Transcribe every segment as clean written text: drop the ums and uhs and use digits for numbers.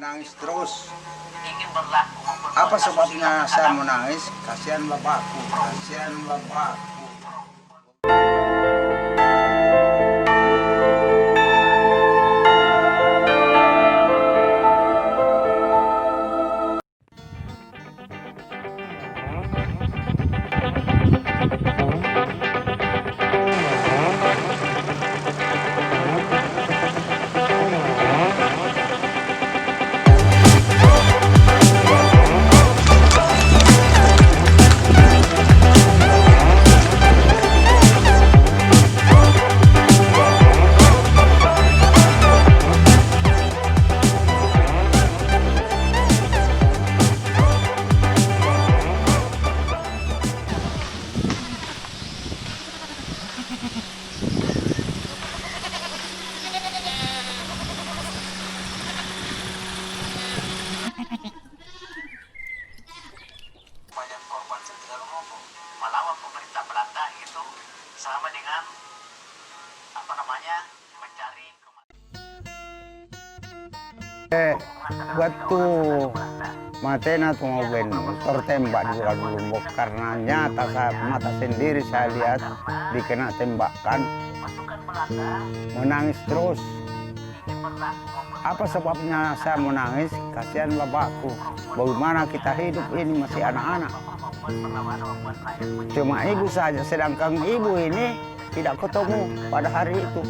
menangis terus. Ingin berlaku maupun Apa berlaku sebabnya sikap saya terhadap menangis? Kasihan bapakku, kasihan bapakku. banyak korban sekitar Lombok melawan pemerintah Belanda itu sama dengan apa namanya mencari Waktu Matena Tumoben tertembak di Lombok karena nyata saat mata sendiri saya lihat dikena tembakan, menangis terus. Apa sebabnya saya menangis? Kasihan bapakku. Bagaimana kita hidup ini masih anak-anak. Cuma ibu saja, sedangkan ibu ini tidak ketemu pada hari itu.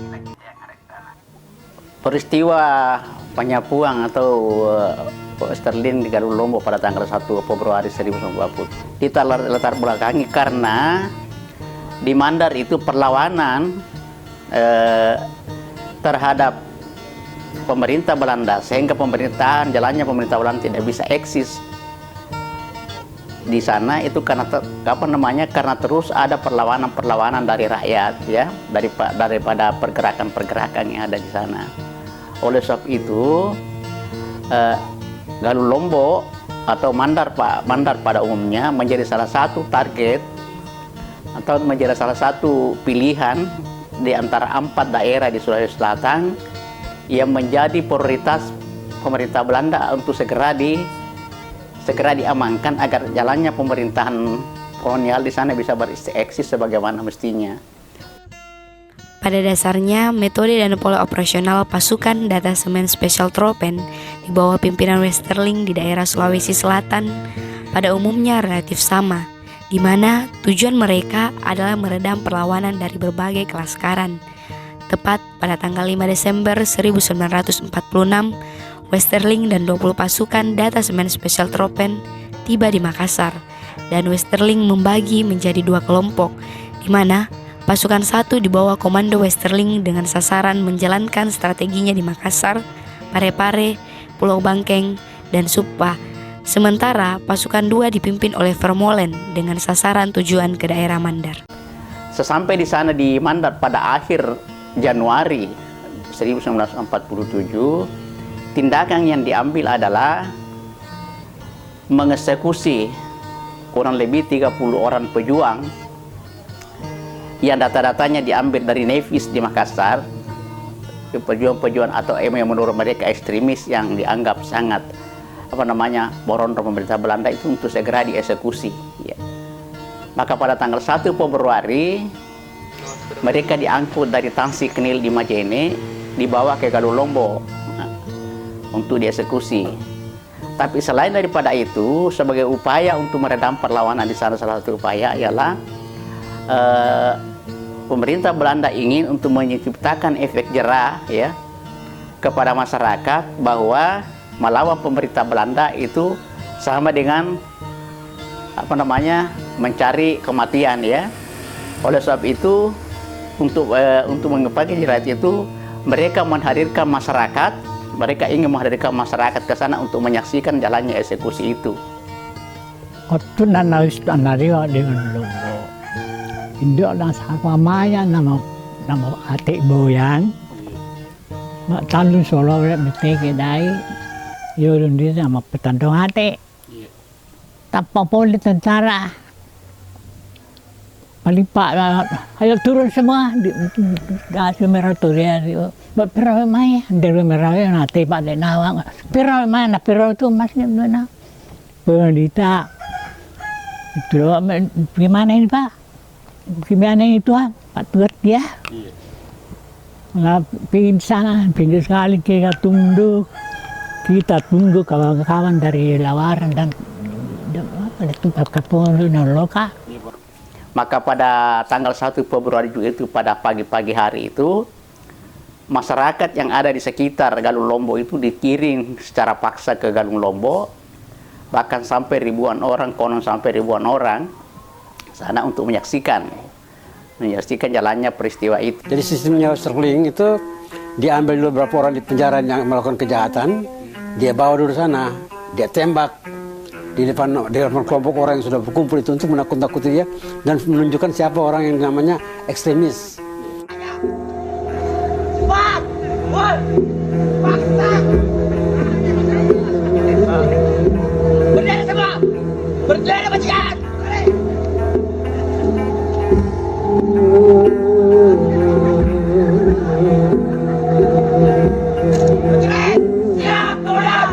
Peristiwa penyapuan atau Sterling di Galuh Lombok pada tanggal 1 Februari 1920 kita latar belakangi karena di Mandar itu perlawanan terhadap pemerintah Belanda, sehingga jalannya pemerintah Belanda tidak bisa eksis di sana itu karena karena terus ada perlawanan dari rakyat, ya, daripada pergerakan yang ada di sana. Oleh sebab itu Galuh Lombok atau Mandar pada umumnya menjadi salah satu target atau menjadi salah satu pilihan di antara 4 daerah di Sulawesi Selatan yang menjadi prioritas pemerintah Belanda untuk segera diamankan agar jalannya pemerintahan kolonial di sana bisa bereksis sebagaimana mestinya. Pada dasarnya, metode dan pola operasional pasukan Datasemen Special Troepen di bawah pimpinan Westerling di daerah Sulawesi Selatan pada umumnya relatif sama, di mana tujuan mereka adalah meredam perlawanan dari berbagai kelaskaran. Tepat pada tanggal 5 Desember 1946, Westerling dan 20 pasukan Datasemen Special Troepen tiba di Makassar, dan Westerling membagi menjadi 2 kelompok, di mana pasukan 1 di bawah komando Westerling dengan sasaran menjalankan strateginya di Makassar, Parepare, Pulau Bangkeng, dan Suppa. Sementara pasukan 2 dipimpin oleh Vermolen dengan sasaran tujuan ke daerah Mandar. Sesampai di sana di Mandar pada akhir Januari 1947, tindakan yang diambil adalah mengeksekusi kurang lebih 30 orang pejuang yang data-datanya diambil dari Nevis di Makassar, pejuang-pejuang atau yang menurut mereka ekstremis yang dianggap sangat boronto pemerintah Belanda itu untuk segera dieksekusi, ya. Maka pada tanggal 1 Februari mereka diangkut dari Tansi Knil di Majene dibawa ke Galuh Lombok untuk dieksekusi. Tapi selain daripada itu, sebagai upaya untuk meredam perlawanan di sana, salah satu upaya ialah pemerintah Belanda ingin untuk menciptakan efek jerah, ya, kepada masyarakat bahwa melawan pemerintah Belanda itu sama dengan mencari kematian, ya. Oleh sebab itu untuk mengepaki jerah itu mereka ingin menghadirkan masyarakat ke sana untuk menyaksikan jalannya eksekusi itu. Waktu nanawis anario dengan Lombok, Indo lang sa pamaya nama atik boyan, mak talun solo ulit miteke dai, yurun di sama petandong atik, tanpa poli tentara. Palipak, ayo turun semua di Sumeratoria. Pero may dari merah nanti Pak de nawang. Pero mana pero itu masnya mana? Pendita. Itu gimana ini Pak? Gimana ini Tuhan? Pak Tuhan ya. Nah, pingin sana, pingin sekali kita tunggu kawan-kawan dari Lawaran dan tempat Kapolri Noloka. Maka pada tanggal 1 Februari juga itu pada pagi-pagi hari itu masyarakat yang ada di sekitar Galung Lombok itu dikirim secara paksa ke Galung Lombok, bahkan sampai ribuan orang, konon sampai ribuan orang sana untuk menyaksikan jalannya peristiwa itu. Jadi sistemnya Westerling itu diambil dulu beberapa orang di penjara yang melakukan kejahatan, dia bawa dulu sana, dia tembak di depan kelompok orang yang sudah berkumpul itu untuk menakut-nakuti dia dan menunjukkan siapa orang yang namanya ekstremis. Berdiri semua! Berdiri majikan! Siap, komandan!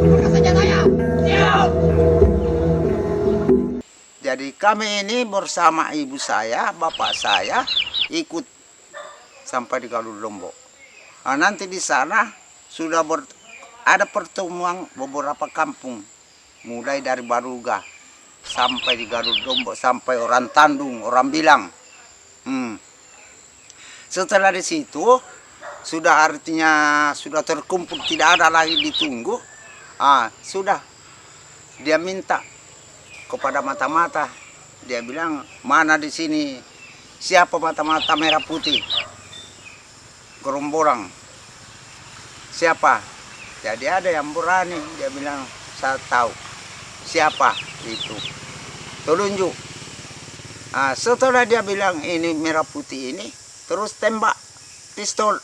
Buka senjatanya! Siap! Jadi kami ini bersama ibu saya, bapak saya ikut sampai di Galung Lombok. Nah, nanti di sana sudah ada pertemuan beberapa kampung, mulai dari Baruga sampai di Galung Lombok, sampai orang Tandung, orang Bilang. Setelah di situ sudah artinya sudah terkumpul, tidak ada lagi ditunggu. Sudah dia minta kepada mata-mata, dia bilang mana di sini siapa mata-mata merah putih gerombolan siapa. Jadi ada yang berani, dia bilang saya tahu siapa itu, telunjuk. Setelah dia bilang ini merah putih ini, terus tembak pistol.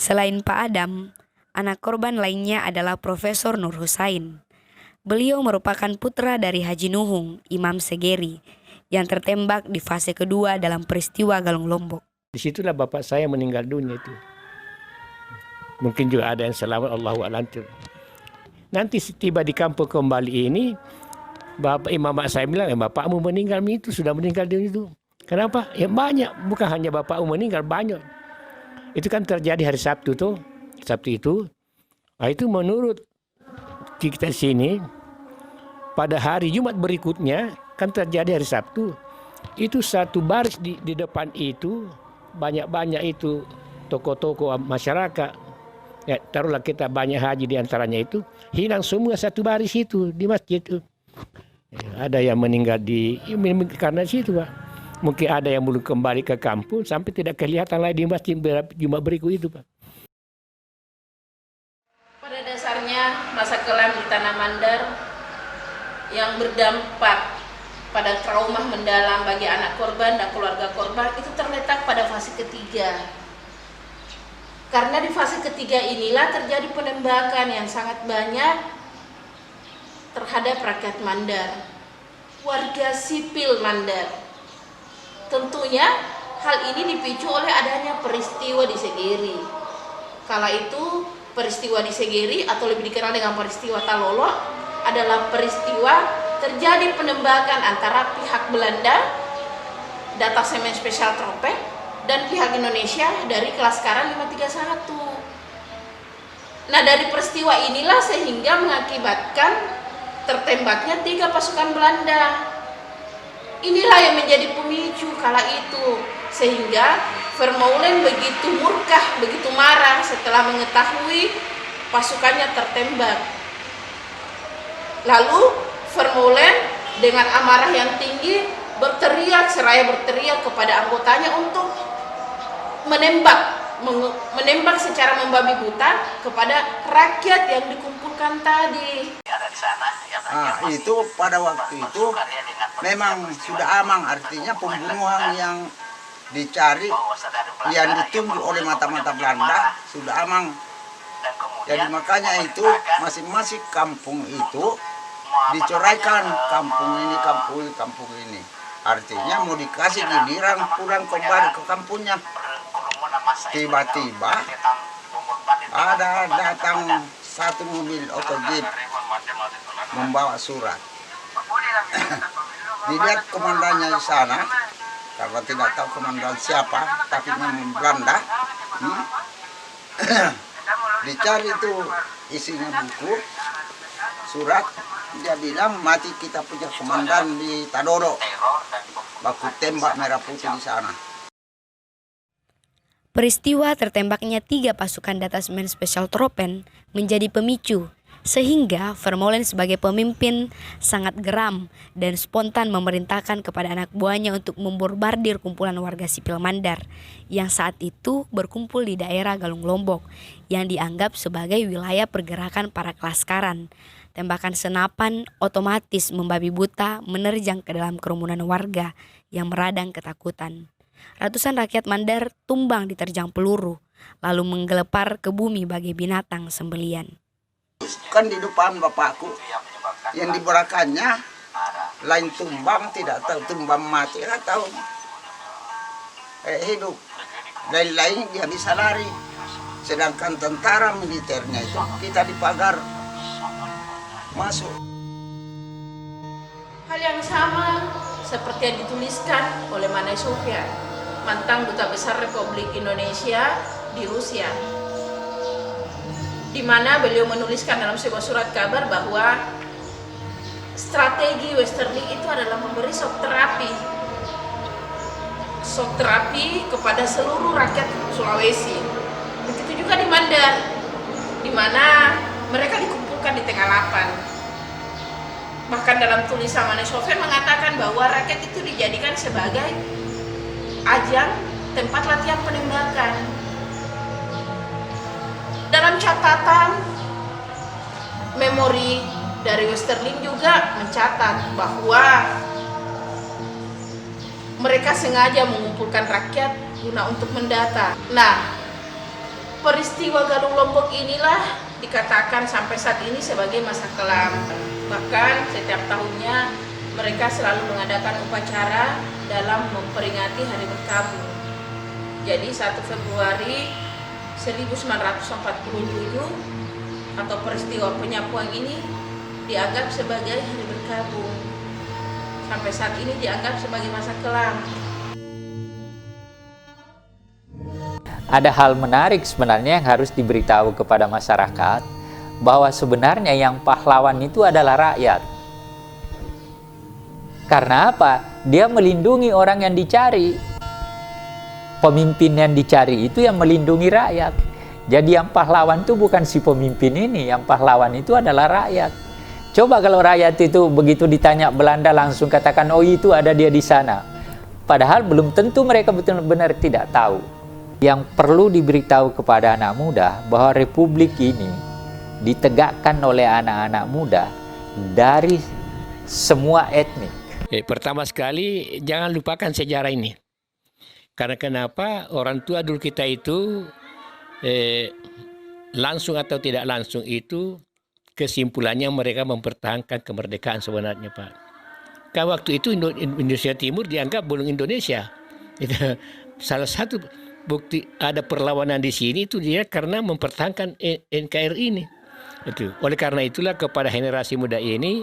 Selain Pak Adam, anak korban lainnya adalah Profesor Nur Husain. Beliau merupakan putra dari Haji Nuhung, Imam Segeri, yang tertembak di fase kedua dalam peristiwa Galung Lombok. Disitulah bapak saya meninggal dunia itu. Mungkin juga ada yang selamat, Allahu a'lam. Nanti tiba di kampung kembali ini, bapak imam saya bilang, bapakmu meninggal itu sudah meninggal dunia itu. Kenapa? Ya banyak, bukan hanya bapakmu meninggal, banyak. Itu kan terjadi hari Sabtu tuh, Sabtu itu. Nah, itu menurut kita di sini, pada hari Jumat berikutnya kan terjadi hari Sabtu. Itu satu baris di depan itu banyak-banyak itu toko-toko masyarakat. Ya, taruhlah kita banyak haji di antaranya itu hilang semua satu baris itu di masjid itu. Ya, ada yang meninggal karena situ Pak. Mungkin ada yang belum kembali ke kampung sampai tidak kelihatan lagi di masjid Jumat berikut itu Pak. Pada dasarnya masa kelam di Tanah Mandar yang berdampak pada trauma mendalam bagi anak korban dan keluarga korban itu terletak pada fase ketiga. Karena di fase ketiga inilah terjadi penembakan yang sangat banyak terhadap rakyat Mandar, warga sipil Mandar. Tentunya hal ini dipicu oleh adanya peristiwa di Segeri. Kala itu peristiwa di Segeri atau lebih dikenal dengan peristiwa Talolo adalah peristiwa terjadi penembakan antara pihak Belanda, Datasemen Special Troepen, dan pihak Indonesia dari kelas Karan 531. Nah, dari peristiwa inilah sehingga mengakibatkan tertembaknya 3 pasukan Belanda. Inilah yang menjadi pemicu kala itu, sehingga Vermeulen begitu murka, begitu marah setelah mengetahui pasukannya tertembak. Lalu Vermeulen dengan amarah yang tinggi seraya berteriak kepada anggotanya untuk menembak secara membabi buta kepada rakyat yang dikumpulkan tadi. Ada di sana Itu pada waktu itu memang sudah aman, artinya pembunuhan yang dicari, yang ditunggu oleh mata-mata Belanda sudah aman. Jadi makanya itu masing-masing kampung itu diceraikan, kampung ini, kampung ini. Artinya mau dikasih giliran pulang kembali ke kampungnya. Tiba-tiba ada datang satu mobil jeep membawa surat. Dilihat komandannya di sana, karena tidak tahu komandan siapa, tapi memang Belanda. Dicari itu isinya buku, surat. Dia bilang mati kita punya komandan di Tadodo. Baku tembak merah putih di sana. Peristiwa tertembaknya 3 pasukan Datasemen Special Troepen menjadi pemicu sehingga Vermeulen sebagai pemimpin sangat geram dan spontan memerintahkan kepada anak buahnya untuk memborbardir kumpulan warga sipil Mandar yang saat itu berkumpul di daerah Galung Lombok yang dianggap sebagai wilayah pergerakan para kelaskaran. Tembakan senapan otomatis membabi buta menerjang ke dalam kerumunan warga yang meradang ketakutan. Ratusan rakyat Mandar tumbang diterjang peluru, lalu menggelepar ke bumi bagai binatang sembelian. Kan di depan bapakku, yang diberakannya lain tumbang, tidak tahu tumbang mati atau hidup. Lain-lain dia bisa lari. Sedangkan tentara militernya itu kita di pagar masuk. Hal yang sama seperti yang dituliskan oleh Manai Sofyan, mantan Duta Besar Republik Indonesia di Rusia, di mana beliau menuliskan dalam sebuah surat kabar bahwa strategi Westerling itu adalah memberi shock terapi kepada seluruh rakyat Sulawesi. Begitu juga di Mandar, di mana mereka dikumpulkan di tengah lapang. Bahkan dalam tulisan Manai Sofyan mengatakan bahwa rakyat itu dijadikan sebagai ajang tempat latihan penembakan. Dalam catatan memori dari Westerling juga mencatat bahwa mereka sengaja mengumpulkan rakyat guna untuk mendata. Nah, peristiwa Galung Lombok inilah dikatakan sampai saat ini sebagai masa kelam. Bahkan setiap tahunnya mereka selalu mengadakan upacara dalam memperingati Hari Berkabung. Jadi 1 Februari 1947 atau peristiwa penyapuan ini dianggap sebagai Hari Berkabung. Sampai saat ini dianggap sebagai masa kelam. Ada hal menarik sebenarnya yang harus diberitahu kepada masyarakat, bahwa sebenarnya yang pahlawan itu adalah rakyat. Karena apa? Dia melindungi orang yang dicari. Pemimpin yang dicari itu yang melindungi rakyat. Jadi yang pahlawan itu bukan si pemimpin ini, yang pahlawan itu adalah rakyat. Coba kalau rakyat itu begitu ditanya Belanda langsung katakan, oh itu ada dia di sana. Padahal belum tentu mereka benar-benar tidak tahu. Yang perlu diberitahu kepada anak muda bahwa republik ini ditegakkan oleh anak-anak muda dari semua etnik. Pertama sekali jangan lupakan sejarah ini. Karena kenapa orang tua dulu kita itu langsung atau tidak langsung itu kesimpulannya mereka mempertahankan kemerdekaan sebenarnya, Pak. Kan waktu itu Indonesia Timur dianggap belum Indonesia. Itu salah satu bukti ada perlawanan di sini itu dia karena mempertahankan NKRI ini. Itu. Oleh karena itulah kepada generasi muda ini,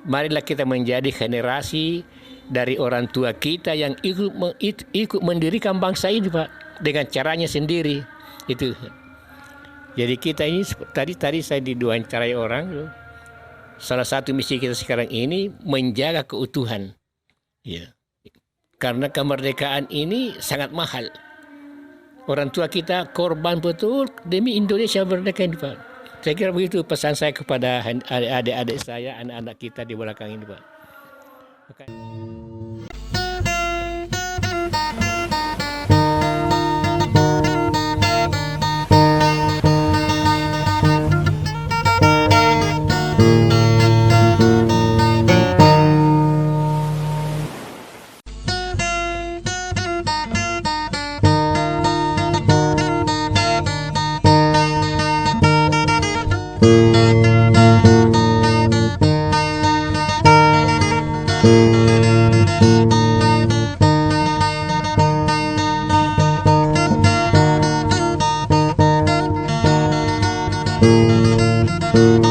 marilah kita menjadi generasi dari orang tua kita yang ikut mendirikan bangsa ini, Pak, dengan caranya sendiri. Itu. Jadi kita ini tadi saya diwawancara orang, salah satu misi kita sekarang ini menjaga keutuhan. Ya. Karena kemerdekaan ini sangat mahal. Orang tua kita korban betul demi Indonesia merdeka ini, Pak. Saya kira begitu pesan saya kepada adik-adik saya, anak-anak kita di belakang ini, Pak. Thank you. Thank you.